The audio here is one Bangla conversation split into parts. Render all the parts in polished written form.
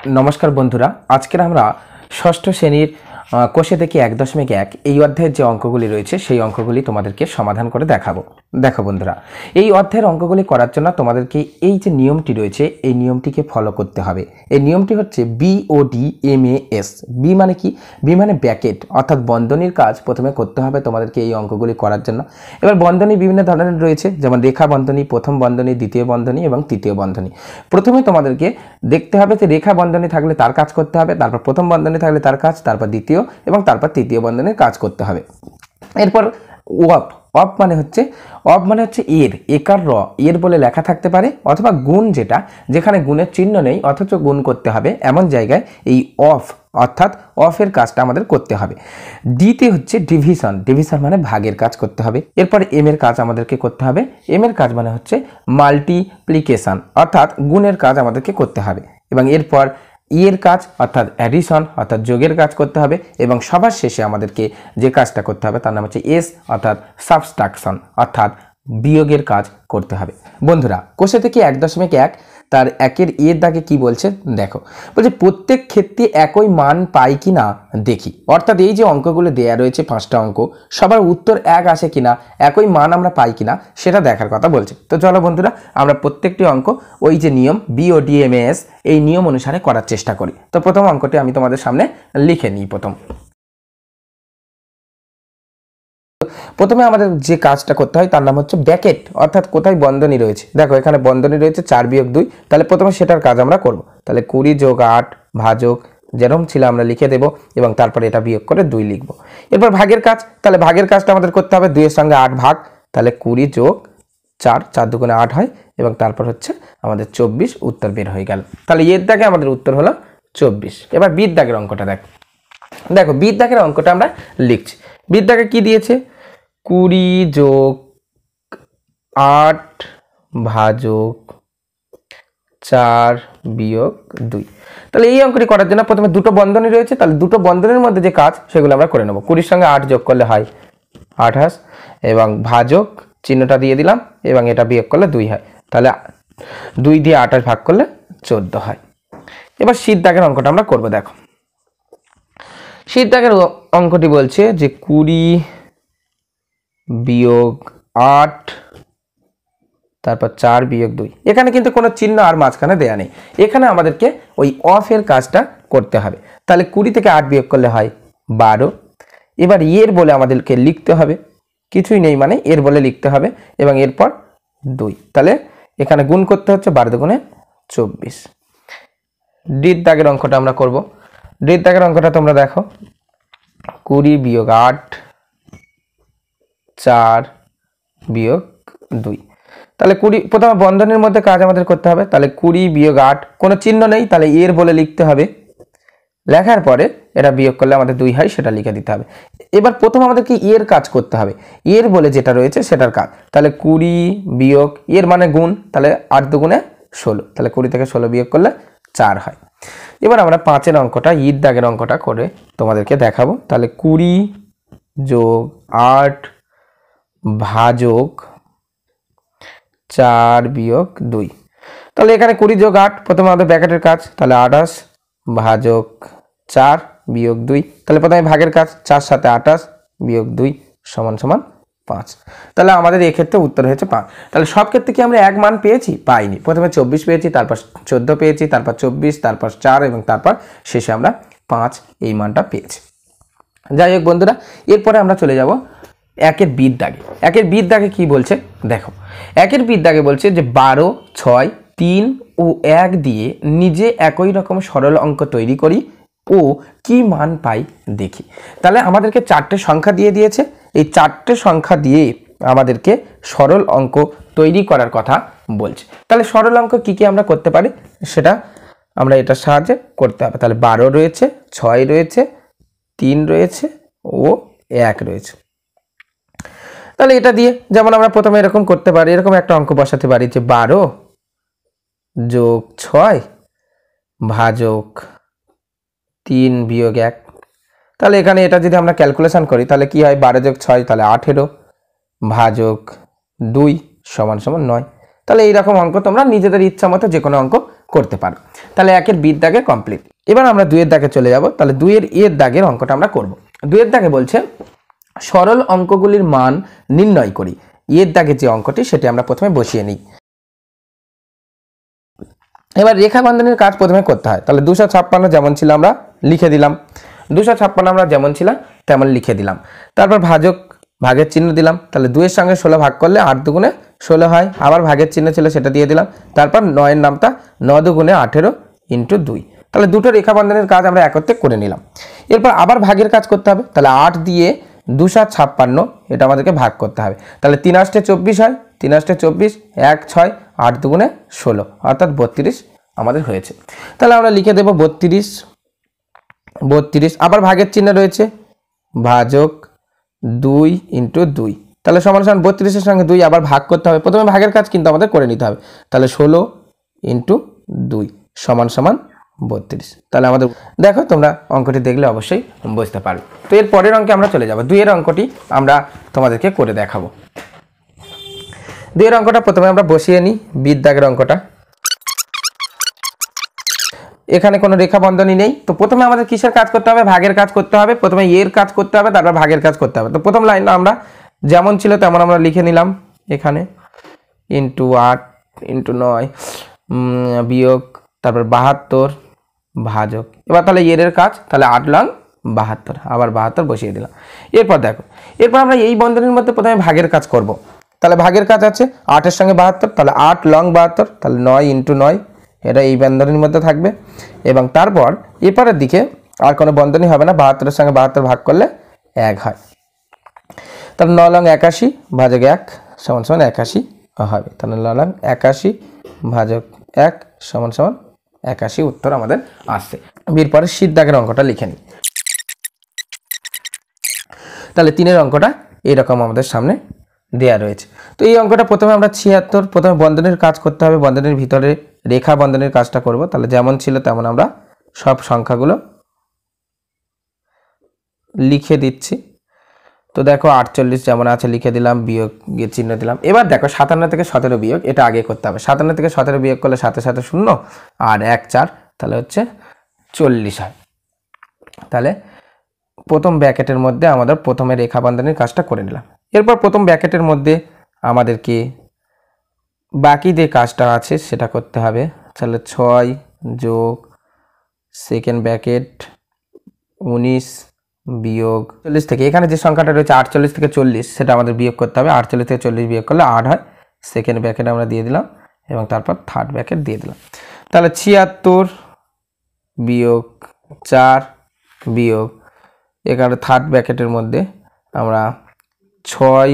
নমস্কার বন্ধুরা, আজকের আমরা ষষ্ঠ শ্রেণীর কোষে থেকে 1.1 এই অধ্যায়ের যে অঙ্কগুলি রয়েছে সেই অঙ্কগুলি তোমাদেরকে সমাধান করে দেখাবো। দেখো বন্ধুরা, এই অধ্যায়ের অঙ্কগুলি করার জন্য তোমাদেরকে এই যে নিয়মটি রয়েছে এই নিয়মটিকে ফলো করতে হবে। এই নিয়মটি হচ্ছে BODMAS। বি মানে কি? বি মানে ব্র্যাকেট, অর্থাৎ বন্ধনীর কাজ প্রথমে করতে হবে তোমাদেরকে এই অঙ্কগুলি করার জন্য। এবার বন্ধনী বিভিন্ন ধরনের রয়েছে, যেমন রেখা বন্ধনী, প্রথম বন্ধনী, দ্বিতীয় বন্ধনী এবং তৃতীয় বন্ধনী। প্রথমে তোমাদেরকে দেখতে হবে যে রেখা বন্ধনী থাকলে তার কাজ করতে হবে, তারপর প্রথম বন্ধনী থাকলে তার কাজ, তারপর দ্বিতীয় এবং তারপর তৃতীয় বন্ধনীর কাজ করতে হবে। এরপর অফ মানে হচ্ছে একার র এর বলে লেখা থাকতে পারে, অথবা গুণ, যেখানে গুণের চিহ্ন নেই অথচ গুণ করতে হবে এমন জায়গায় এই অর্থাৎ অফের কাজটা আমাদের করতে হবে। ডিতে হচ্ছে ডিভিশন মানে ভাগের কাজ করতে হবে। এরপর এম এর কাজ আমাদেরকে করতে হবে। এম এর কাজ মানে হচ্ছে মাল্টিপ্লিকেশন, অর্থাৎ গুণের কাজ আমাদেরকে করতে হবে। এবং এরপর এর কাজ অর্থাৎ অ্যাডিশন অর্থাৎ যোগের কাজ করতে হবে। এবং সবার শেষে আমাদেরকে যে কাজটা করতে হবে তার নাম হচ্ছে এস অর্থাৎ সাবস্ট্রাকশন অর্থাৎ বিয়োগের কাজ করতে হবে। বন্ধুরা, কোষে থেকে 1.1 তার একের এর দাগে কি বলছে দেখো, বলছে প্রত্যেক ক্ষেত্রে একই মান পাই কিনা দেখি। অর্থাৎ এই যে অঙ্কগুলো দেয়া রয়েছে 5টা অঙ্ক, সবার উত্তর এক আসে কিনা, একই মান আমরা পাই কিনা সেটা দেখার কথা বলছে। তো চলো বন্ধুরা, আমরা প্রত্যেকটি অঙ্ক ওই যে নিয়ম BODMAS এই নিয়ম অনুসারে করার চেষ্টা করি। তো প্রথম অঙ্কটি আমি তোমাদের সামনে লিখে নিই। প্রথমে আমাদের যে কাজটা করতে হয় তার নাম হচ্ছে ব্র্যাকেট, অর্থাৎ কোথায় বন্ধনী রয়েছে। দেখো এখানে বন্ধনী রয়েছে 4 বিয়োগ 2, তাহলে প্রথমে সেটার কাজ আমরা করব। তাহলে 20 যোগ 8 ভাজক যেরকম ছিল আমরা লিখে দেব এবং তারপরে এটা বিয়োগ করে 2 লিখব। এরপর ভাগের কাজ, তাহলে ভাগের কাজটা আমাদের করতে হবে 2 এর সঙ্গে 8 ভাগ, তাহলে 20 যোগ 4, 4 দুগুণে 8 হয় এবং তারপর হচ্ছে আমাদের 24 উত্তর বের হয়ে গেল। তাহলে এর দাগে আমাদের উত্তর হলো 24। এবার বির দাগের অঙ্কটা দেখো বির দাগের অঙ্কটা আমরা লিখছি। বির দাগে কি দিয়েছে? 20 যোগ 8 ভাজক 4 বিয়োগ 2। তাহলে এই অঙ্কটি করার জন্য প্রথমে দুটো বন্ধনী রয়েছে, তাহলে দুটো বন্ধনীর মধ্যে যে কাজ সেগুলো আমরা করে নেব। 20 সঙ্গে 8 যোগ করলে হয় 28 এবং ভাজক চিহ্নটা দিয়ে দিলাম এবং এটা বিয়োগ করলে 2 হয়। তাহলে 2 দিয়ে 28 ভাগ করলে 14 হয়। এবার শীত দাগের অঙ্কটা আমরা করব। দেখো শীত দাগের অঙ্কটি বলছে যে 20 বিয়োগ 8 তারপর 4 বিয়োগ 2। এখানে কিন্তু কোনো চিহ্ন আর মাঝখানে দেয়া নেই, এখানে আমাদেরকে ওই অফের কাজটা করতে হবে। তাহলে 20 থেকে 8 বিয়োগ করলে হয় 12। এবার এর বলে আমাদেরকে লিখতে হবে, কিছুই নেই মানে এর বলে লিখতে হবে এবং এরপর 2। তাহলে এখানে গুণ করতে হচ্ছে 12 দুগুণে 24। ডির দাগের অঙ্কটা আমরা করব। ডির দাগের অঙ্কটা তোমরা দেখো, 20 বিয়োগ 8 4 বিয়োগ 2। তাহলে 20 প্রথমে বন্ধনীর মধ্যে কাজ আমাদের করতে হবে। তাহলে 20 বিয়োগ 8 কোনো চিহ্ন নেই, তাহলে এর বলে লিখতে হবে। লেখার পরে এটা বিয়োগ করলে আমাদের 2 হয়, সেটা লিখে দিতে হবে। এবার প্রথম আমাদেরকে এর কাজ করতে হবে, এর বলে যেটা রয়েছে সেটার কাজ। তাহলে 20 বিয়োগ এর মানে গুণ, তাহলে 8 দুগুণে 16, তাহলে 20 থেকে 16 বিয়োগ করলে 4 হয়। এবার আমরা 5-এর অঙ্কটা ঈদ দাগের অঙ্কটা করে তোমাদেরকে দেখাবো। তাহলে 20 যোগ 8 ভাজক 4 বিয়োগ 2। তাহলে এখানে 20 যোগ 8 প্রথমে আমাদের ব্র্যাকেটের কাজ, তাহলে 28 ভাজক 4 বিয়োগ 2। তাহলে প্রথমে ভাগের কাজ, 4 সাথে 28 বিয়োগ 2 সমান সমান 5। তাহলে আমাদের এক্ষেত্রে উত্তর হয়েছে 5। তাহলে সব ক্ষেত্রে কি আমরা এক মান পেয়েছি? পাইনি। প্রথমে 24 পেয়েছি, তারপর 14 পেয়েছি, তারপর 24, তারপর 4 এবং তারপর শেষে আমরা 5 এই মানটা পেয়েছি। যাই হোক বন্ধুরা, এরপরে আমরা চলে যাব একের বির দাগে। একের বির দাগে কি বলছে দেখো, একের বির দাগে বলছে যে 12, 6, 3 ও 1 দিয়ে নিজে একই রকম সরল অঙ্ক তৈরি করি ও কি মান পাই দেখি। তাহলে আমাদেরকে 4টে সংখ্যা দিয়ে দিয়েছে, এই 4টে সংখ্যা দিয়ে আমাদেরকে সরল অঙ্ক তৈরি করার কথা বলছে। তাহলে সরল অঙ্ক কি কি আমরা করতে পারি সেটা আমরা এটার সাহায্যে করতে হবে। তাহলে 12 রয়েছে, 6 রয়েছে, 3 রয়েছে ও 1 রয়েছে। তাহলে এটা দিয়ে যেমন আমরা প্রথমে এরকম করতে পারি, এরকম একটা অঙ্ক বসাতে পারি যে 12 যোগ 6 ভাজক 3 বিয়োগ 1। তাহলে এখানে এটা যদি আমরা ক্যালকুলেশন করি তাহলে কি হয়, 12 যোগ 6 তাহলে 18 ভাজক 2 সমান সমান 9। তাহলে এইরকম অঙ্ক তোমরা নিজেদের ইচ্ছা মতো যে কোনো অঙ্ক করতে পারো। তাহলে 1-এর বির দাগে কমপ্লিট। এবার আমরা 2-এর দাগে চলে যাব। তাহলে 2-এর এর দাগের অঙ্কটা আমরা করব। 2-এর দাগে বলছে সরল অঙ্কগুলির মান নির্ণয় করি। এর দাগে যে অঙ্কটি সেটি আমরা প্রথমে বসিয়ে নিই। এবার রেখা বন্ধনীর কাজ প্রথমে করতে হয়। তাহলে 256 যেমন ছিল আমরা লিখে দিলাম, 256 আমরা যেমন ছিল তেমন লিখে দিলাম। তারপর ভাগের চিহ্ন দিলাম। তাহলে 2 এর সঙ্গে 16 ভাগ করলে 8 দুগুণে 16 হয়, আবার ভাগের চিহ্ন ছিল সেটা দিয়ে দিলাম। তারপর 9 এর নামটা 9 দুগুণে 18 ইন্টু 2। তাহলে দুটো রেখা বন্ধনের কাজ আমরা একত্রে করে নিলাম। এরপর আবার ভাগের কাজ করতে হবে। তাহলে 8 দিয়ে 256 এটা আমাদেরকে ভাগ করতে হবে। তাহলে 3 8 24 হয়, 3 8 24, 1 6, 8 দুগুণে 16 অর্থাৎ 32 আমাদের হয়েছে। তাহলে আমরা লিখে দেব 32। আবার ভাগের চিহ্ন রয়েছে, ভাজক 2 ইন্টু 2। তাহলে সমান সমান 32-এর সঙ্গে 2 আবার ভাগ করতে হবে। প্রথমে ভাগের কাজ কিন্তু আমাদের করে নিতে হবে। তাহলে 16 ইন্টু 2 সমান সমান 32। তাহলে আমাদের দেখো তোমরা অঙ্কটি দেখলে অবশ্যই বুঝতে পারবে। তো এর পরের অঙ্কে আমরা চলে যাব। 2-এর অঙ্কটি আমরা তোমাদেরকে করে দেখাবো। 2-এর অঙ্কটা প্রথমে আমরা বসিয়ে নিই, বির দাগের অঙ্কটা। এখানে কোনো রেখা বন্ধনী নেই। তো প্রথমে আমাদের কিসের কাজ করতে হবে? ভাগের কাজ করতে হবে। প্রথমে এর কাজ করতে হবে, তারপর ভাগের কাজ করতে হবে। তো প্রথম লাইন আমরা যেমন ছিল তেমন আমরা লিখে নিলাম এখানে, ইন্টু 8 ইন্টু 9 বিয়োগ তারপর 72 ভাজক। এবার তাহলে এর কাজ, তাহলে 8 লং 72, আবার 72 বসিয়ে দিলাম। এরপর দেখো, এরপর আমরা এই বন্ধনীর মধ্যে প্রথমে ভাগের কাজ করব। তাহলে ভাগের কাজ আছে 8 এর সঙ্গে 72, তাহলে 8 লং 72, তাহলে 9 ইন্টু 9 এটা এই বন্ধনীর মধ্যে থাকবে। এবং তারপর এপারের দিকে আর কোনো বন্ধনী হবে না, 72-এর সঙ্গে 72 ভাগ করলে 1 হয়। তাহলে 9 লং 81 ভাজক 1 সমান সমান 81 হবে। তাহলে 9 লং 81 ভাজক 1 সমান সমান 81 উত্তর আমাদের আসছে। এর পরে শীত দাগের অঙ্কটা লিখে নিই। তাহলে 3-এর অঙ্কটা এরকম আমাদের সামনে দেয়া রয়েছে। তো এই অঙ্কটা প্রথমে আমরা 76, প্রথমে বন্ধনীর কাজ করতে হবে, বন্ধনীর ভিতরে রেখা বন্ধনীর কাজটা করব। তাহলে যেমন ছিল তেমন আমরা সব সংখ্যাগুলো লিখে দিচ্ছি। তো দেখো 48 যেমন আছে লিখে দিলাম, বিয়োগের চিহ্ন দিলাম। এবার দেখো 57 থেকে 17 বিয়োগ, এটা আগে করতে হবে। 57 থেকে 17 বিয়োগ করলে 7 7 0 আর 1 4, তাহলে হচ্ছে 40 হয়। তাহলে প্রথম ব্র্যাকেটের মধ্যে আমাদের প্রথমে রেখা বন্ধনীর কাজটা করে নিলাম। এরপর প্রথম ব্র্যাকেটের মধ্যে আমাদেরকে বাকি যে কাজটা আছে সেটা করতে হবে। তাহলে 6 যোগ সেকেন্ড ব্র্যাকেট 19 বিয়োগ 40 থেকে, এখানে যে সংখ্যাটা রয়েছে 48 থেকে 40 সেটা আমাদের বিয়োগ করতে হবে। 48 থেকে 40 বিয়োগ করলে 8 হয়। সেকেন্ড ব্র্যাকেট আমরা দিয়ে দিলাম এবং তারপর থার্ড ব্র্যাকেট দিয়ে দিলাম। তাহলে 76 বিয়োগ 4 বিয়োগ এখানে থার্ড ব্র্যাকেটের মধ্যে আমরা 6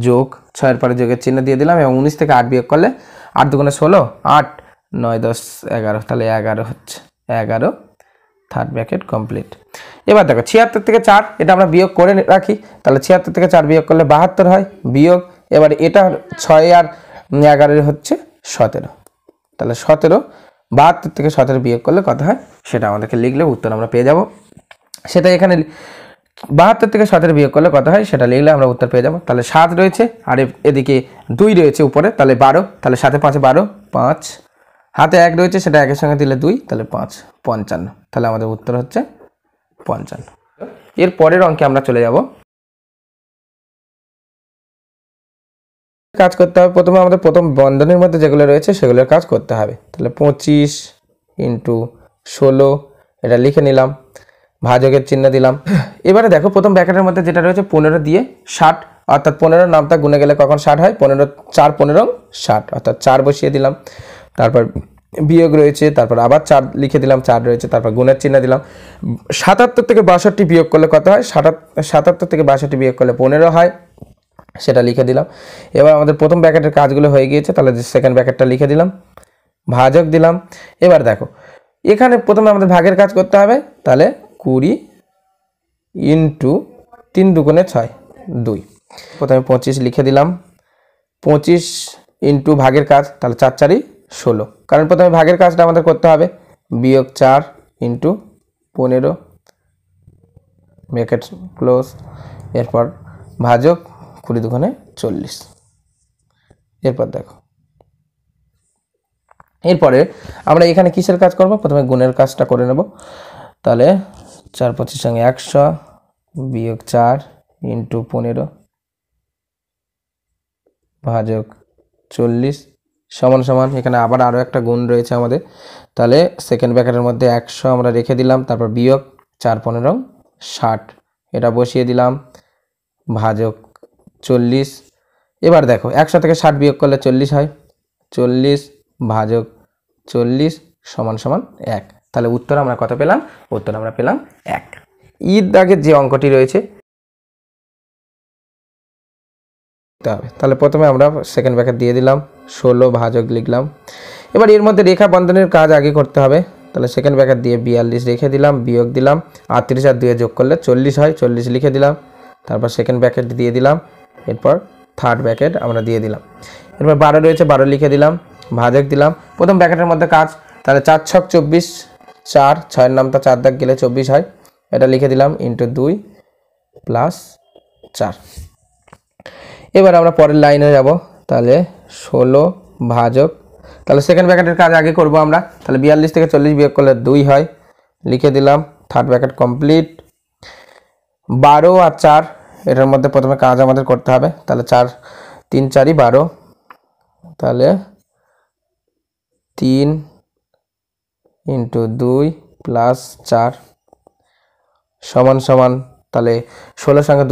যোগ 6-এর পরে যোগের চিহ্ন দিয়ে দিলাম এবং 19 থেকে 8 বিয়োগ করলে 8 দুগুণে 16, 8 9 10 11, তাহলে 11 হচ্ছে 11, থার্ড ব্র্যাকেট কমপ্লিট। এবার দেখো 76 থেকে 4 এটা আমরা বিয়োগ করে রাখি। তাহলে 76 থেকে 4 বিয়োগ করলে 72 হয়, বিয়োগ এবার এটা 6 আর 11 হচ্ছে 17। তাহলে 17, 72 থেকে 17 বিয়োগ করলে কত হয় সেটা আমাদেরকে লিখলে উত্তর আমরা পেয়ে যাব। সেটা এখানে 72 থেকে 17 বিয়োগ করলে কত হয় সেটা লিখলে আমরা উত্তর পেয়ে যাব। তাহলে 7 রয়েছে আর এদিকে 2 রয়েছে উপরে, তাহলে 12, তাহলে 7 5 12, 5 হাতে 1 রয়েছে সেটা 1-এর সঙ্গে দিলে 2, তাহলে 5 55। তাহলে আমাদের উত্তর হচ্ছে 55। এর পরের অঙ্কে আমরা চলে যাব। কাজ করতে হবে প্রথমে আমাদের প্রথম বন্ধনীর মধ্যে যেগুলো রয়েছে সেগুলোর কাজ করতে হবে। তাহলে 25 ইন্টু 16 এটা লিখে নিলাম, ভাজকের চিহ্ন দিলাম। এবারে দেখো প্রথম ব্র্যাকেটের মধ্যে যেটা রয়েছে 15 দিয়ে 60, অর্থাৎ 15 নামটা গুনে গেলে কখন 60 হয়, 15 4 15 60, অর্থাৎ 4 বসিয়ে দিলাম। তারপর বিয়োগ রয়েছে, তারপর আবার 4 লিখে দিলাম, 4 রয়েছে, তারপর গুণের চিহ্ন দিলাম। 77 থেকে 62 বিয়োগ করলে কত হয়, 77 থেকে 62 বিয়োগ করলে 15 হয়, সেটা লিখে দিলাম। এবার আমাদের প্রথম ব্র্যাকেটের কাজগুলো হয়ে গিয়েছে, তাহলে সেকেন্ড ব্র্যাকেটটা লিখে দিলাম, ভাজক দিলাম। এবার দেখো এখানে প্রথমে আমাদের ভাগের কাজ করতে হবে। তাহলে 20 ইন্টু 3 দুগুণে 6 2, প্রথমে 25 লিখে দিলাম, 25 ইন্টু ভাগের কাজ, তাহলে 4 4 16, কারণ প্রথমে ভাগের কাজটা আমাদের করতে হবে। বিয়োগ 4 ইন্টু 15 ব্র্যাকেট ক্লোজ, এরপর ভাজক 20 দুগুণে 40। এরপর দেখো এরপরে আমরা এখানে কিসের কাজ করব, প্রথমে গুণের কাজটা করে নেব। তাহলে 4 25 সঙ্গে 100 বিয়োগ 4 ইন্টু 15 ভাজক 40 সমান সমান, এখানে আবার আরও একটা গুণ রয়েছে আমাদের। তাহলে সেকেন্ড ব্র্যাকেটের মধ্যে 100 আমরা রেখে দিলাম, তারপর বিয়োগ 4 15 60 এটা বসিয়ে দিলাম, ভাজক 40। এবার দেখো 100 থেকে 60 বিয়োগ করলে 40 হয়, 40 ভাজক 40 সমান সমান 1। তাহলে উত্তর আমরা কত পেলাম, উত্তর আমরা পেলাম 1। ঈদ দাগের যে অঙ্কটি রয়েছে তাহলে প্রথমে আমরা সেকেন্ড ব্র্যাকেট দিয়ে দিলাম, 16 ভাজক লিখলাম। এবার এর মধ্যে রেখা বন্ধনের কাজ আগে করতে হবে। তাহলে সেকেন্ড ব্র্যাকেট দিয়ে 42 রেখে দিলাম, বিয়োগ দিলাম 38 আর 2 যোগ করলে 40 হয়, 40 লিখে দিলাম। তারপর সেকেন্ড ব্র্যাকেট দিয়ে দিলাম, এরপর থার্ড ব্র্যাকেট আমরা দিয়ে দিলাম। এরপর 12 রয়েছে, 12 লিখে দিলাম, ভাজক দিলাম। প্রথম ব্র্যাকেটের মধ্যে কাজ, তাহলে 4 ছক 24, 4 6 নামটা 4 দাগ গেলে 24 হয়, এটা লিখে দিলাম ইন্টু 2 প্লাস 4। এবার আমরা পরের লাইনে যাব। তাহলে 16 ভাজক, তাহলে সেকেন্ড ব্র্যাকেটের কাজ আগে করব আমরা। তাহলে 42 থেকে 40 বিয়োগ করলে 2 হয়, লিখে দিলাম, থার্ড ব্র্যাকেট কমপ্লিট। 12 আর 4 এটার মধ্যে প্রথমে কাজ আমাদের করতে হবে। তাহলে 4 3 4 12, তাহলে 3 ইন্টু 2 প্লাস 4 সমান সমান, তাহলে 16 সঙ্গে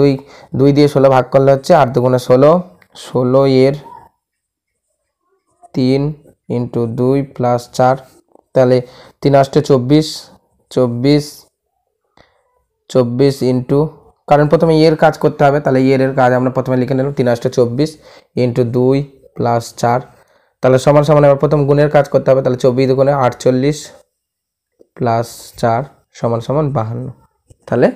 2 দিয়ে 16 ভাগ করলে হচ্ছে 8 দুগুণে 16, 16 এর 3 ইন্টু 2 প্লাস 4, তাহলে 3 8 24, 24 ইন্টু, কারণ প্রথমে এর কাজ করতে হবে, তাহলে এর কাজ আমরা প্রথমে লিখে নিলাম 3 8 24 ইন্টু 2 প্লাস 4, তাহলে সমান সমান আবার প্রথম গুণের কাজ করতে হবে। তাহলে 24 দুগুণে 48 প্লাস 4 সমান সমান 52। তাহলে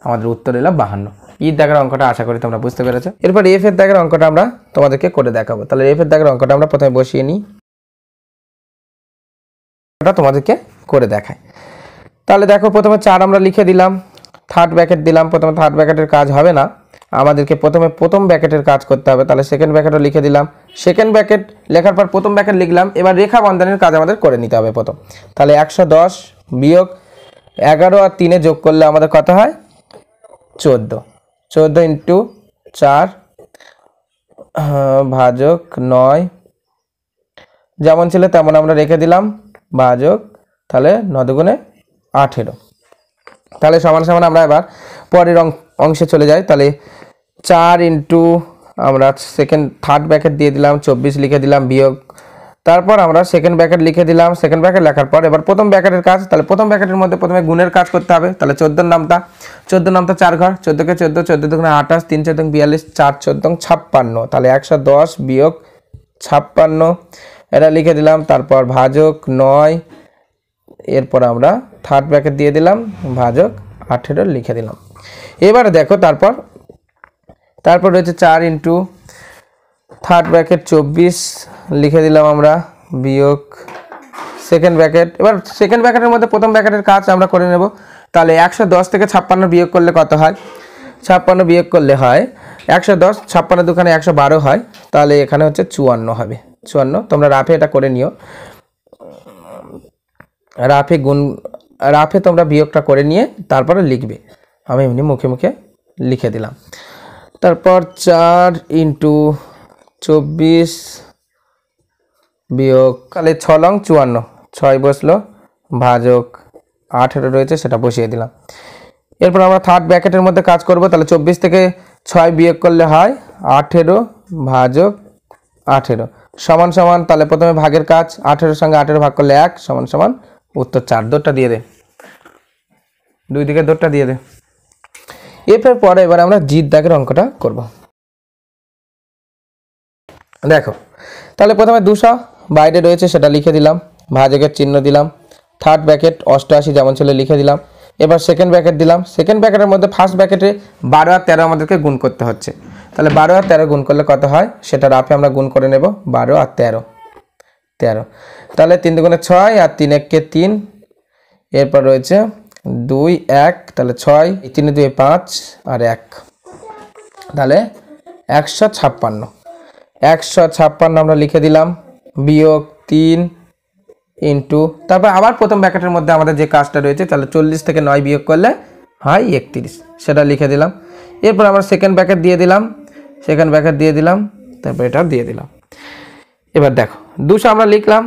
আমাদের উত্তর এলো 52। ঈদ দাগের অঙ্কটা আশা করি তোমরা বুঝতে পেরেছো। এরপর এফ এর দাগের অঙ্কটা আমরা তোমাদেরকে করে দেখাবো। তাহলে এফ এর দাগের অঙ্কটা আমরা প্রথমে বসিয়ে নিই, এটা তোমাদেরকে করে দেখাই। তাহলে দেখো প্রথমে 4 আমরা লিখে দিলাম, থার্ড ব্র্যাকেট দিলাম। প্রথমে থার্ড ব্র্যাকেটের কাজ হবে না, আমাদেরকে প্রথমে প্রথম ব্র্যাকেটের কাজ করতে হবে। তাহলে সেকেন্ড ব্র্যাকেটও লিখে দিলাম, সেকেন্ড ব্র্যাকেট লেখার পর প্রথম ব্র্যাকেট লিখলাম। এবার রেখা বন্ধনের কাজ আমাদের করে নিতে হবে প্রথম। তাহলে 110 বিয়োগ 11 আর 3 যোগ করলে আমাদের কত হয়, 14, 14 ইন্টু 4 ভাজক 9, যেমন ছিল তেমন আমরা রেখে দিলাম, ভাজক, তাহলে 9 দুগুণে 18। তাহলে সমান সমান আমরা এবার পরের অংশে চলে যাই। তাহলে 4 ইন্টু আমরা থার্ড ব্র্যাকেট দিয়ে দিলাম, 24 লিখে দিলাম, বিয়োগ, তারপর আমরা সেকেন্ড ব্র্যাকেট লিখে দিলাম। সেকেন্ড ব্র্যাকেট লেখার পর এবার প্রথম ব্র্যাকেটের কাজ, তাহলে প্রথম ব্র্যাকেটের মধ্যে প্রথমে গুণের কাজ করতে হবে। তাহলে 14 নামটা 4 ঘর, 14 কে 14, 14 দুগুণে 28, 3 14 42, 4 14 56, তাহলে 110 বিয়োগ 56 এটা লিখে দিলাম। তারপর ভাজক 9, এরপর আমরা থার্ড ব্র্যাকেট দিয়ে দিলাম, ভাজক 18 লিখে দিলাম। এবার দেখো তারপর রয়েছে 4 ইন্টু থার্ড ব্র্যাকেট 24 লিখে দিলাম আমরা, বিয়োগ সেকেন্ড ব্র্যাকেট। এবার সেকেন্ড ব্র্যাকেটের মধ্যে প্রথম ব্র্যাকেটের কাজ আমরা করে নেব। তাহলে 110 থেকে 56 বিয়োগ করলে কত হয়, 56 বিয়োগ করলে হয় 110, 56 দুখানে 112 হয়, তাহলে এখানে হচ্ছে 54 হবে, 54। তোমরা রাফে এটা করে নিও, রাফে তোমরা বিয়োগটা করে নিয়ে তারপরে লিখবে, আমি এমনি মুখে মুখে লিখে দিলাম। তারপর 4 ইন্টু 24 বিয়োগ, তাহলে 6 লং 54, 6 বসলো, ভাজক 18 রয়েছে সেটা বসিয়ে দিলাম। এরপর আমরা থার্ড ব্র্যাকেটের মধ্যে কাজ করব। তাহলে 24 থেকে 6 বিয়োগ করলে হয় 18 ভাজক 18 সমান সমান, তাহলে প্রথমে ভাগের কাজ, 18 সঙ্গে 18 ভাগ করলে 1 সমান সমান উত্তর 4। দৌড়টা দিয়ে দে, দুই দিকে দৌড়টা দিয়ে দে। এরপর পরে এবার আমরা জিদ দাগের অঙ্কটা করব। দেখো তাহলে প্রথমে 200 বাইরে রয়েছে সেটা লিখে দিলাম, ভাজকের চিহ্ন দিলাম, থার্ড ব্র্যাকেট 88 যেমন ছিল লিখে দিলাম। এবার সেকেন্ড ব্র্যাকেট দিলাম, সেকেন্ড ব্র্যাকেটের মধ্যে ফার্স্ট ব্র্যাকেটে 12 আর 13 আমাদেরকে গুণ করতে হচ্ছে। তাহলে 12 আর 13 গুণ করলে কত হয় সেটা রাফে আমরা গুণ করে নেব, 12 আর 13, তাহলে 3 দুগুণে 6 আর 3 1 কে 3, এরপর রয়েছে 2 1, তাহলে 6, 3 2 5 আর 1, তাহলে 156 আমরা লিখে দিলাম, বিয়োগ 3 ইন্টু তারপর আবার প্রথম ব্র্যাকেটের মধ্যে আমাদের যে কাজটা রয়েছে, তাহলে 40 থেকে 9 বিয়োগ করলে হয় 31, সেটা লিখে দিলাম। এরপর আমরা সেকেন্ড ব্র্যাকেট দিয়ে দিলাম, তারপর এটাও দিয়ে দিলাম। এবার দেখো 200 আমরা লিখলাম,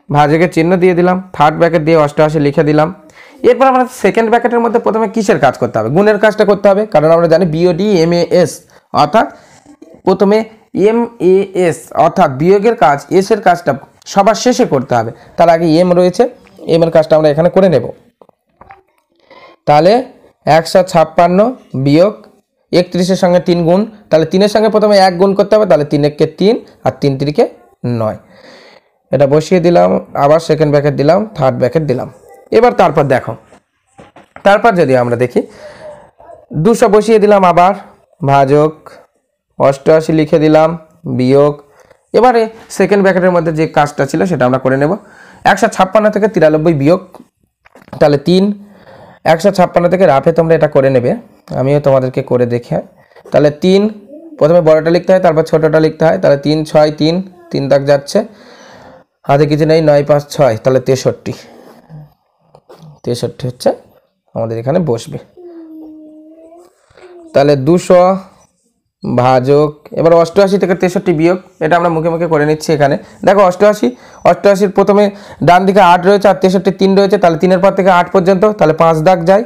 ভাজকের চিহ্ন দিয়ে দিলাম, থার্ড ব্র্যাকেট দিয়ে 88 লিখে দিলাম। এরপর আমরা সেকেন্ড ব্র্যাকেটের মধ্যে প্রথমে কিসের কাজ করতে হবে? গুণের কাজটা করতে হবে, কারণ আমরা জানি বিওডি MAS, অর্থাৎ প্রথমে MAS অর্থাৎ বিয়োগের কাজ, এস এর কাজটা সবার শেষে করতে হবে। তার আগে এম রয়েছে, এম এর কাজটা আমরা এখানে করে নেব। তাহলে 156 বিয়োগ 31-এর সঙ্গে 3 গুণ, তাহলে 3-এর সঙ্গে প্রথমে 1 গুণ করতে হবে, তাহলে 3 একে 3 আর 3 3-কে 9। এটা বসিয়ে দিলাম, আবার সেকেন্ড ব্র্যাকেট দিলাম, থার্ড ব্র্যাকেট দিলাম। এবার তারপর দেখো, তারপর যদি আমরা দেখি 200 বসিয়ে দিলাম, আবার ভাজক 88 লিখে দিলাম, বিয়োগ, এবারে সেকেন্ড ব্র্যাকেটের মধ্যে যে কাজটা ছিল সেটা আমরা করে নেব। 156 থেকে 93 বিয়োগ, তাহলে 3, 156 থেকে রাফে তোমরা এটা করে নেবে, আমিও তোমাদেরকে করে দেখে। তাহলে 3 প্রথমে বড়টা লিখতে হয়, তারপর ছোটটা লিখতে হয়। তাহলে 3 6 3, 3 দাগ যাচ্ছে, হাতে কিছু নেই, 9 5 6, তাহলে 63 হচ্ছে আমাদের এখানে বসবে। তাহলে 200 ভাজক, এবার 88 থেকে 63 বিয়োগ, এটা আমরা মুখে মুখে করে নিচ্ছি। এখানে দেখো 88 প্রথমে ডান দিকে 8 রয়েছে আর 63 3 রয়েছে, তাহলে 3-এর পর থেকে 8 পর্যন্ত, তাহলে 5 দাগ যায়।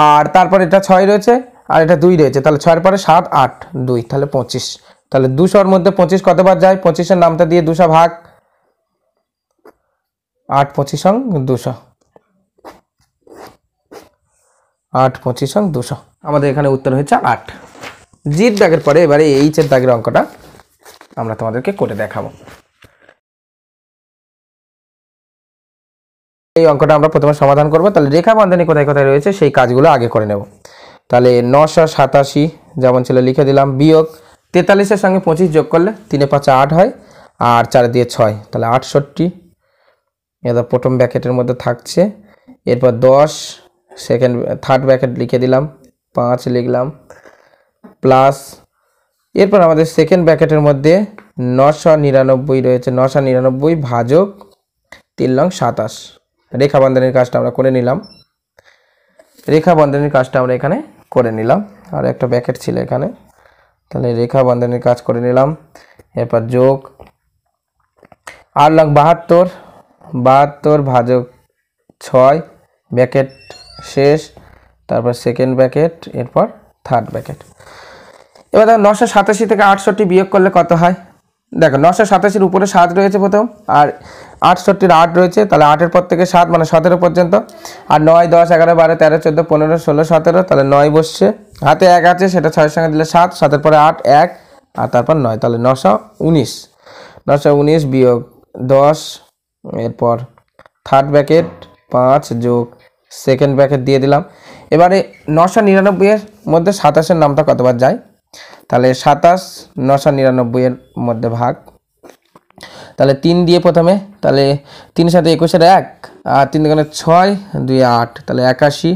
আর তারপর এটা 6 রয়েছে আর এটা 2 রয়েছে, তাহলে 6-এর পরে 7 8 2, তাহলে 25। তাহলে 200-র মধ্যে 25 কতবার যায়? 25-এর নামটা দিয়ে 200 ভাগ 8 25 200, 8 25 200, আমাদের এখানে উত্তর হচ্ছে 8। জির দাগের পরে এবারে এইচের দাগের অঙ্কটা আমরা তোমাদেরকে করে দেখাবো। এই অঙ্কটা আমরা প্রথমে সমাধান করব। তাহলে রেখা বন্ধনী কোথায় কোথায় রয়েছে সেই কাজগুলো আগে করে নেব। তাহলে 987 যেমন ছিল লিখে দিলাম, বিয়োগ 43-এর সঙ্গে 25 যোগ করলে 3 5 8 হয়, আর 4 দিয়ে 6, তাহলে 68। এটা প্রথম ব্র্যাকেটের মধ্যে থাকছে। এরপর 10 থার্ড ব্র্যাকেট লিখে দিলাম, 5 লিখলাম, প্লাস এরপর আমাদের সেকেন্ড ব্র্যাকেটের মধ্যে 999 রয়েছে, 999 ভাজক 3 লং 27। রেখা বন্ধনীর কাজটা আমরা করে নিলাম, আর একটা ব্র্যাকেট ছিল এখানে, তাহলে রেখা বন্ধনীর কাজ করে নিলাম। এরপর যোগ 8 লং 72 ভাজক 6, ব্র্যাকেট শেষ, তারপর সেকেন্ড ব্র্যাকেট, এরপর থার্ড ব্র্যাকেট। এবার দেখো 987 থেকে 68 বিয়োগ করলে কত হয়? দেখো 987-এর উপরে 7 রয়েছে প্রথম, আর 68-র 8 রয়েছে, তাহলে 8-এর পর থেকে 7 মানে 17 পর্যন্ত, আর 9 10 11 12 13 14 15 16 17, তাহলে 9 বসছে, হাতে 1 আছে, সেটা 6-এর সঙ্গে দিলে 7, 7-এর পরে 8 1 আর তারপর 9, তাহলে 919 বিয়োগ 10, এরপর থার্ড ব্র্যাকেট 5 যোগ সেকেন্ড ব্র্যাকেট দিয়ে দিলাম। এবারে 999-এর মধ্যে 27-এর নামটা কতবার যায়? তাহলে 27 999-এর মধ্যে ভাগ, তাহলে 3 দিয়ে প্রথমে, তাহলে 3 সাথে 21-এর 1 আর 3 দুগুণে 6 2 8, তাহলে 81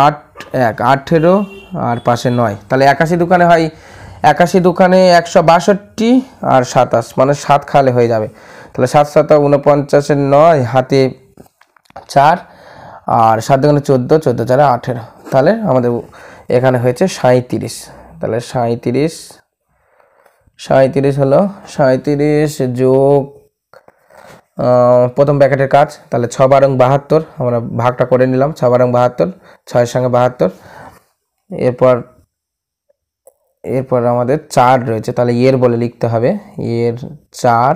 8 1 18 আর পাশে 9, তাহলে 81 দোকানে হয়, 81 দোকানে 162 আর 27 মানে 7 খালে হয়ে যাবে। তাহলে 7 7 49-এর 9, হাতে 4 আর 7 দুগুণে 14 14 4 18, তাহলে আমাদের এখানে হয়েছে 37। তাহলে 37 হলো 37 যোগ প্রথম ব্র্যাকেটের কাজ, তাহলে 6 12 72, আমরা ভাগটা করে নিলাম, 6 12 72, 6-এর সঙ্গে 72। এরপর আমাদের 4 রয়েছে, তাহলে এর বলে লিখতে হবে, এর 4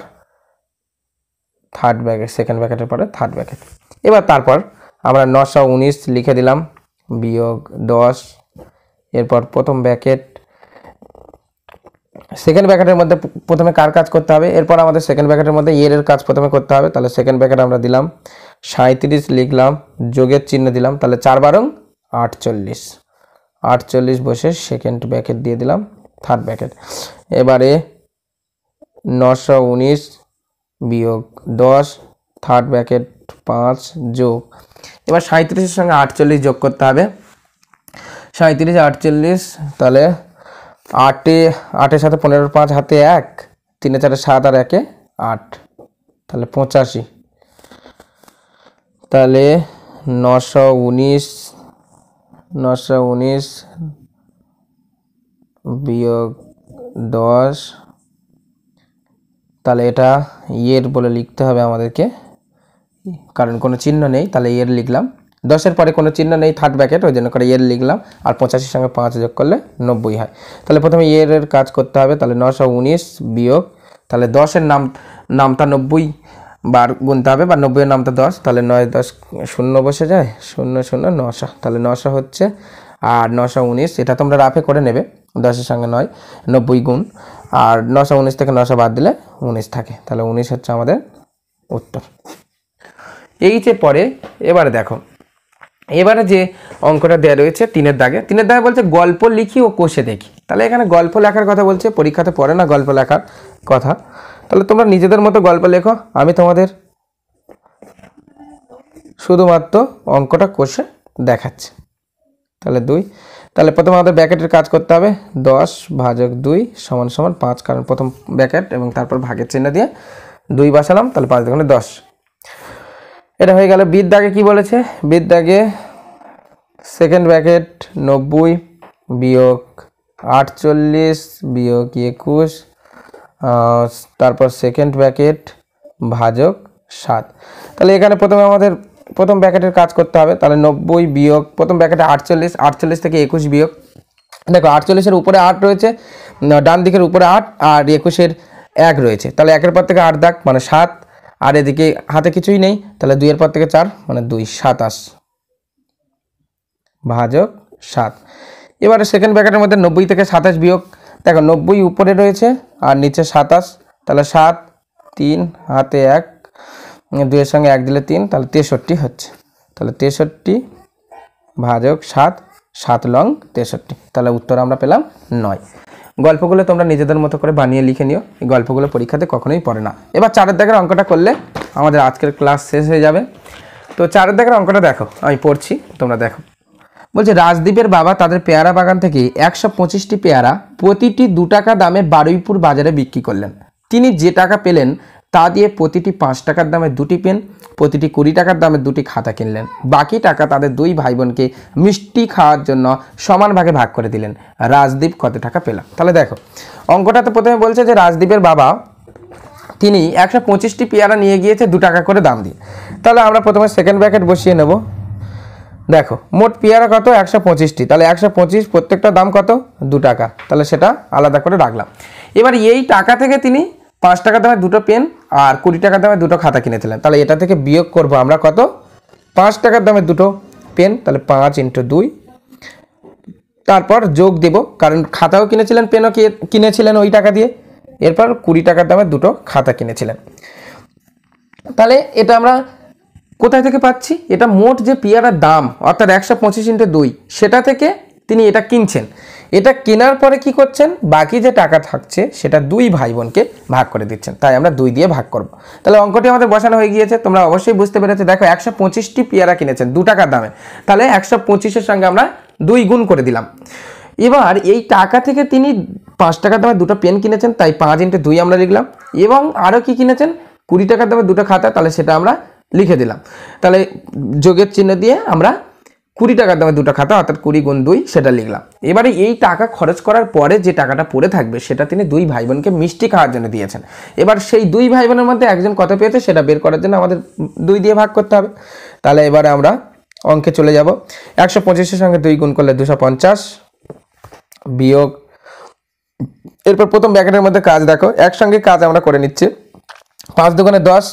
থার্ড ব্র্যাকেট, সেকেন্ড ব্র্যাকেটের পরে থার্ড ব্র্যাকেট। এবার তারপর আমরা 919 লিখে দিলাম, বিয়োগ 10, এরপর প্রথম ব্র্যাকেট, সেকেন্ড ব্র্যাকেটের মধ্যে প্রথমে কার কাজ করতে হবে? এরপর আমাদের সেকেন্ড ব্র্যাকেটের মধ্যে এর কাজ প্রথমে করতে হবে। তাহলে সেকেন্ড ব্র্যাকেট আমরা দিলাম 37 লিখলাম, যোগের চিহ্ন দিলাম, তাহলে 4 12 48 বসে সেকেন্ড ব্র্যাকেট দিয়ে দিলাম, থার্ড ব্র্যাকেট। এবারে 919 বিয়োগ 10, থার্ড ব্র্যাকেট 5 যোগ, এবার 37-এর সঙ্গে 48 যোগ করতে হবে, 37 48, তাহলে 8-এর সাথে 15 5 হাতে 1, 3 4 7 আর 1 8, তাহলে 85। তাহলে 919 বিয়োগ 10, তাহলে এটা ইয়ের বলে লিখতে হবে আমাদেরকে, কারণ কোনো চিহ্ন নেই, তাহলে ইয়ের লিখলাম। 10-এর পরে কোনো চিহ্ন নেই, থার্ড ব্র্যাকেট, ওই জন্য করে ইয়ের লিখলাম। আর 85-এর সঙ্গে 5 যোগ করলে 90 হয়। তাহলে প্রথমে ইয়ের কাজ করতে হবে। তাহলে 919 বিয়োগ, তাহলে 10-এর নামটা 90 বার গুনতে হবে, বা 90-এর নামটা 10, তাহলে 9 10 0 বসে যায়, 0 0 900, তাহলে 900 হচ্ছে। আর 919 এটা তোমরা রাফে করে নেবে, 10-এর সঙ্গে 9 90 গুণ, আর 919 থেকে 900 বাদ দিলে 19 থাকে, তাহলে 19 হচ্ছে আমাদের উত্তর। এই যে পরে এবারে দেখো, এবারে যে অঙ্কটা দেওয়া রয়েছে 3-এর দাগে, 3-এর দাগে বলছে গল্প লিখি ও কোষে দেখি। তাহলে এখানে গল্প লেখার কথা বলছে, পরীক্ষাতে পড়ে না গল্প লেখার কথা। তাহলে তোমরা নিজেদের মতো গল্প লেখো, আমি তোমাদের শুধুমাত্র অঙ্কটা কোষে দেখাচ্ছি। তাহলে 2, তাহলে প্রথমে আমাদের ব্র্যাকেটের কাজ করতে হবে। 10 ভাজক 2 সমান সমান 5, কারণ প্রথম ব্র্যাকেট এবং তারপর ভাগের চিহ্ন দিয়ে 2 বসালাম, তাহলে 5 দুগুণে 10। এটা হয়ে গেল। বির দাগে কি বলেছে? বির দাগে সেকেন্ড ব্র্যাকেট 90 বিয়োগ 48 বিয়োগ 21, তারপর সেকেন্ড ব্র্যাকেট ভাজক 7। তাহলে এখানে প্রথমে আমাদের প্রথম ব্র্যাকেটের কাজ করতে হবে। তাহলে 90 বিয়োগ প্রথম ব্র্যাকেটে 48, 48 থেকে 21 বিয়োগ, দেখো 48-এর উপরে 8 রয়েছে, ডান দিকের উপরে 8, আর 21-এর 1 রয়েছে, তাহলে 1-এর পর থেকে 8 দাগ মানে 7, আর এদিকে হাতে কিছুই নেই, তাহলে 2-এর পর থেকে 4 মানে 2 27 ভাজক 7। এবারে সেকেন্ড ব্র্যাকেটের মধ্যে 90 থেকে 27 বিয়োগ, দেখো 90 উপরে রয়েছে আর নিচে 27, তাহলে 7 3 হাতে 1, 2-এর সঙ্গে 1 দিলে 3, তাহলে 63 হচ্ছে। তাহলে 63 ভাজক 7, 7 লং 63, তাহলে উত্তর আমরা পেলাম 9। গল্পগুলো তোমরা নিজেদের মতো করে বানিয়ে লিখে নিও, এই গল্পগুলো পরীক্ষাতে কখনোই পড়ে না। এবার 4-এর দাগের অঙ্কটা করলে আমাদের আজকের ক্লাস শেষ হয়ে যাবে। তো 4-এর দাগের অঙ্কটা দেখো, আমি পড়ছি, তোমরা দেখো। বলছে রাজদীপের বাবা তাদের পেয়ারা বাগান থেকে 125টি পেয়ারা প্রতিটি 2 টাকা দামে বারুইপুর বাজারে বিক্রি করলেন। তিনি যে টাকা পেলেন তা দিয়ে প্রতিটি 5 টাকার দামে 2টি পেন, প্রতিটি 20 টাকার দামে 2টি খাতা কিনলেন। বাকি টাকা তাদের 2 ভাই বোনকে মিষ্টি খাওয়ার জন্য সমান ভাগে ভাগ করে দিলেন। রাজদীপ কত টাকা পেল? তাহলে দেখো অঙ্কটাতে প্রথমে বলছে যে রাজদীপের বাবা তিনি 125টি পেয়ারা নিয়ে গিয়েছে 2 টাকা করে দাম দিয়ে। তাহলে আমরা প্রথমে সেকেন্ড ব্র্যাকেট বসিয়ে নেব। দেখো মোট পেয়ারা কত? 125টি, তাহলে 125 প্রত্যেকটা দাম কত? 2 টাকা, তাহলে সেটা আলাদা করে রাখলাম। এবার এই টাকা থেকে তিনি 5 টাকা দামে 2টো পেন আর 20 টাকা দামে 2টো খাতা কিনেছিলেন, তাহলে এটা থেকে বিয়োগ করব আমরা কত? 5 টাকার দামে 2টো পেন, তাহলে 5 × 2, তারপর যোগ দেব, কারণ খাতাও কিনেছিলেন পেনও কিনেছিলেন ওই টাকা দিয়ে, এরপর 20 টাকার দামে 2টো খাতা কিনেছিলেন। তাহলে এটা আমরা কোথায় থেকে পাচ্ছি? এটা মোট যে পেয়ারার দাম অর্থাৎ 125 × 2 সেটা থেকে তিনি এটা কিনছেন। এটা কেনার পরে কি করছেন? বাকি যে টাকা থাকছে সেটা 2 ভাই বোনকে ভাগ করে দিচ্ছেন, তাই আমরা 2 দিয়ে ভাগ করব। তাহলে অঙ্কটি আমাদের বসানো হয়ে গিয়েছে, তোমরা অবশ্যই বুঝতে পেরেছো। দেখো 125টি পেয়ারা কিনেছেন 2 টাকার দামে, তাহলে 125-এর সঙ্গে আমরা 2 গুণ করে দিলাম। এবার এই টাকা থেকে তিনি 5 টাকার দামে 2টো পেন কিনেছেন, তাই 5 × 2 আমরা লিখলাম, এবং আরও কি কিনেছেন? 20 টাকার দামে 2টো খাতা, তাহলে সেটা আমরা লিখে দিলাম। তাহলে যোগের চিহ্ন দিয়ে আমরা 20 টাকার দামে 2টো খাতা অর্থাৎ 20 × 2 সেটা লিখলাম। এবারে এই টাকা খরচ করার পরে যে টাকাটা পড়ে থাকবে সেটা তিনি 2 ভাই বোনকে মিষ্টি খাওয়ার জন্য দিয়েছেন। এবার সেই 2 ভাই বোনের মধ্যে একজন কত পেয়েছে সেটা বের করার জন্য আমাদের 2 দিয়ে ভাগ করতে হবে। তাহলে এবারে আমরা অঙ্কে চলে যাব। 125-এর সঙ্গে 2 গুণ করলে 250 বিয়োগ, এরপর প্রথম ব্র্যাকেটের মধ্যে কাজ দেখো, একসঙ্গে কাজ আমরা করে নিচ্ছি। 5 দুগুণে 10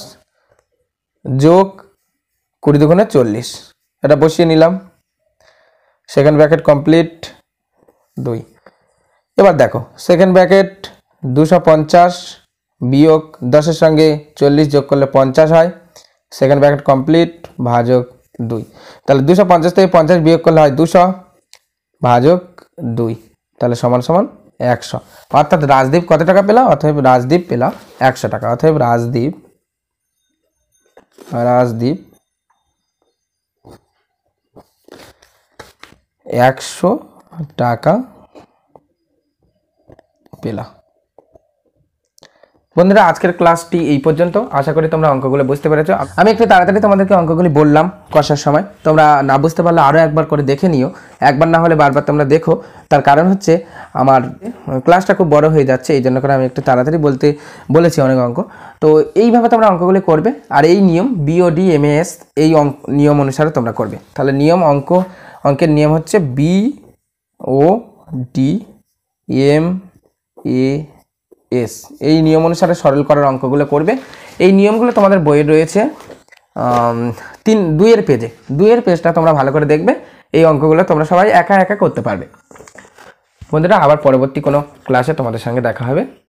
যোগ 20 দুগুণে 40, এটা বসিয়ে নিলাম। Second bracket complete 2। এবার দেখো সেকেন্ড ব্র্যাকেট 250 বিয়োগ 10-এর সঙ্গে 40 যোগ করলে 50 হয়। সেকেন্ড ব্র্যাকেট কমপ্লিট ভাজক 2, তাহলে 250 থেকে 50 বিয়োগ করলে হয় 200 ভাজক 2, তাহলে সমান সমান 100। অর্থাৎ রাজদীপ কত টাকা পেল? অতএব রাজদীপ পেল 100 টাকা। অতএব রাজদীপ 100 টাকা পেল। বন্ধুরা আজকের ক্লাসটি এই পর্যন্ত। আশা করি তোমরা অঙ্কগুলো বুঝতে পেরেছো। আমি একটু তাড়াতাড়ি তোমাদেরকে অঙ্কগুলি বললাম কষার সময়, তোমরা না বুঝতে পারলে আরও একবার করে দেখে নিও, একবার না হলে বারবার তোমরা দেখো। তার কারণ হচ্ছে আমার ক্লাসটা খুব বড় হয়ে যাচ্ছে, এই জন্য করে আমি একটু তাড়াতাড়ি বলেছি অনেক অঙ্ক। তো এইভাবে তোমরা অঙ্কগুলি করবে, আর এই নিয়ম বিওডি এমএএস এই নিয়ম অনুসারে তোমরা করবে। তাহলে অঙ্কের নিয়ম হচ্ছে BOD MAS, এই নিয়ম অনুসারে সরল করার অঙ্কগুলো করবে। এই নিয়মগুলো তোমাদের বইয়ে রয়েছে 2-এর পেজে। 2-এর পেজটা তোমরা ভালো করে দেখবে, এই অঙ্কগুলো তোমরা সবাই একা একা করতে পারবে। বন্ধুরা আবার পরবর্তী কোনো ক্লাসে তোমাদের সঙ্গে দেখা হবে।